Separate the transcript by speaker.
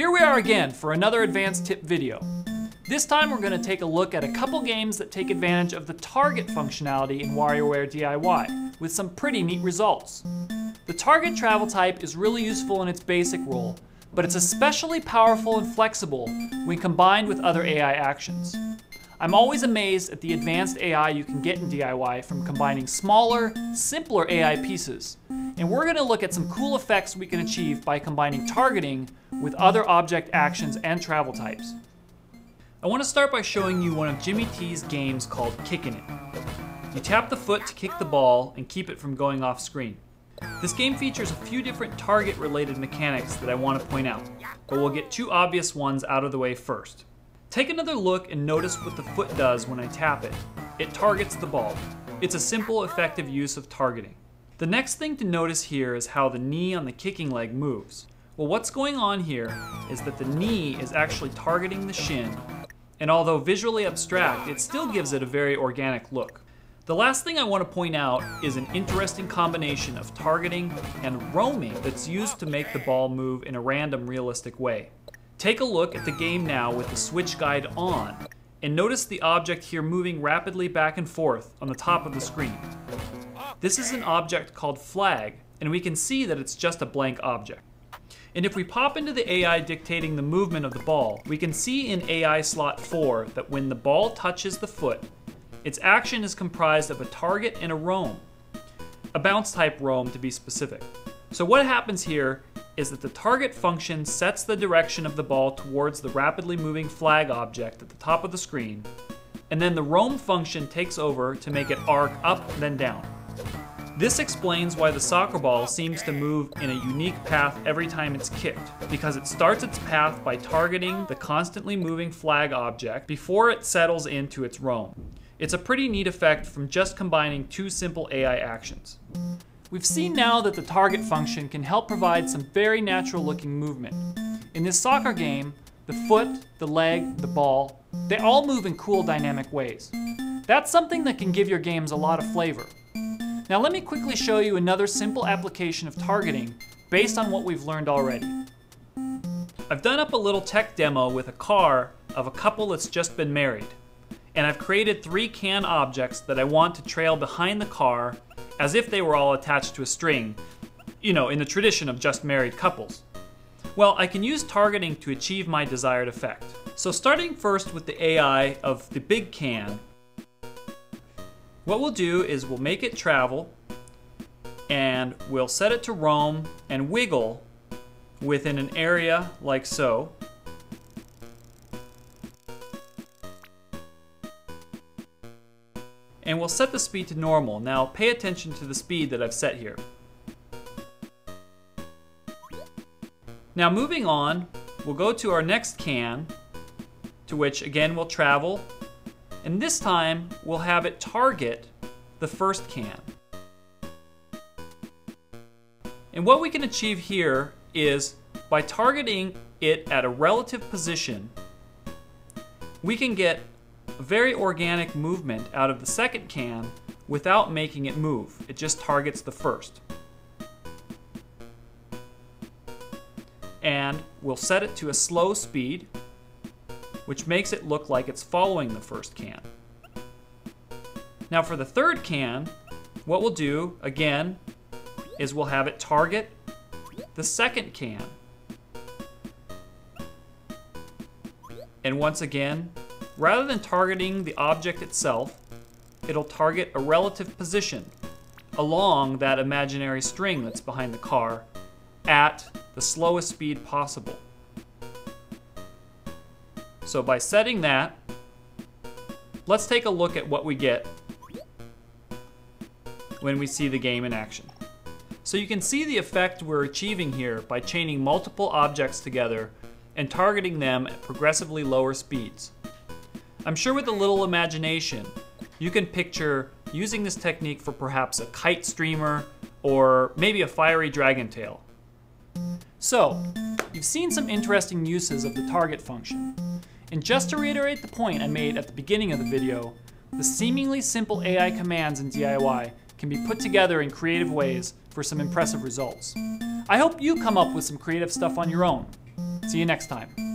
Speaker 1: Here we are again for another advanced tip video. This time we're going to take a look at a couple games that take advantage of the target functionality in WarioWare D.I.Y. with some pretty neat results. The target travel type is really useful in its basic role, but it's especially powerful and flexible when combined with other AI actions. I'm always amazed at the advanced AI you can get in DIY from combining smaller, simpler AI pieces. And we're going to look at some cool effects we can achieve by combining targeting with other object actions and travel types. I want to start by showing you one of Jimmy T's games called Kickin' It. You tap the foot to kick the ball and keep it from going off screen. This game features a few different target-related mechanics that I want to point out, but we'll get two obvious ones out of the way first. Take another look and notice what the foot does when I tap it. It targets the ball. It's a simple, effective use of targeting. The next thing to notice here is how the knee on the kicking leg moves. Well, what's going on here is that the knee is actually targeting the shin, and although visually abstract, it still gives it a very organic look. The last thing I want to point out is an interesting combination of targeting and roaming that's used to make the ball move in a random, realistic way. Take a look at the game now with the switch guide on, and notice the object here moving rapidly back and forth on the top of the screen. This is an object called flag, and we can see that it's just a blank object. And if we pop into the AI dictating the movement of the ball, we can see in AI slot 4 that when the ball touches the foot, its action is comprised of a target and a roam. A bounce type roam to be specific. So what happens here is that the target function sets the direction of the ball towards the rapidly moving flag object at the top of the screen, and then the roam function takes over to make it arc up then down. This explains why the soccer ball seems to move in a unique path every time it's kicked, because it starts its path by targeting the constantly moving flag object before it settles into its roam. It's a pretty neat effect from just combining two simple AI actions. We've seen now that the target function can help provide some very natural looking movement. In this soccer game, the foot, the leg, the ball, they all move in cool dynamic ways. That's something that can give your games a lot of flavor. Now let me quickly show you another simple application of targeting based on what we've learned already. I've done up a little tech demo with a car of a couple that's just been married. And I've created 3 can objects that I want to trail behind the car as if they were all attached to a string, you know, in the tradition of just married couples. Well, I can use targeting to achieve my desired effect. So starting first with the AI of the big can, what we'll do is we'll make it travel, and we'll set it to roam and wiggle within an area like so. And we'll set the speed to normal. Now pay attention to the speed that I've set here. Now moving on, we'll go to our next can, to which again we'll travel, and this time we'll have it target the first can. And what we can achieve here is by targeting it at a relative position, we can get very organic movement out of the second can without making it move. It just targets the first. And we'll set it to a slow speed, which makes it look like it's following the first can. Now for the third can, what we'll do, again, is we'll have it target the second can. And once again, rather than targeting the object itself, it'll target a relative position along that imaginary string that's behind the car at the slowest speed possible. So by setting that, let's take a look at what we get when we see the game in action. So you can see the effect we're achieving here by chaining multiple objects together and targeting them at progressively lower speeds. I'm sure with a little imagination, you can picture using this technique for perhaps a kite streamer or maybe a fiery dragon tail. So, you've seen some interesting uses of the target function. And just to reiterate the point I made at the beginning of the video, the seemingly simple AI commands in DIY can be put together in creative ways for some impressive results. I hope you come up with some creative stuff on your own. See you next time.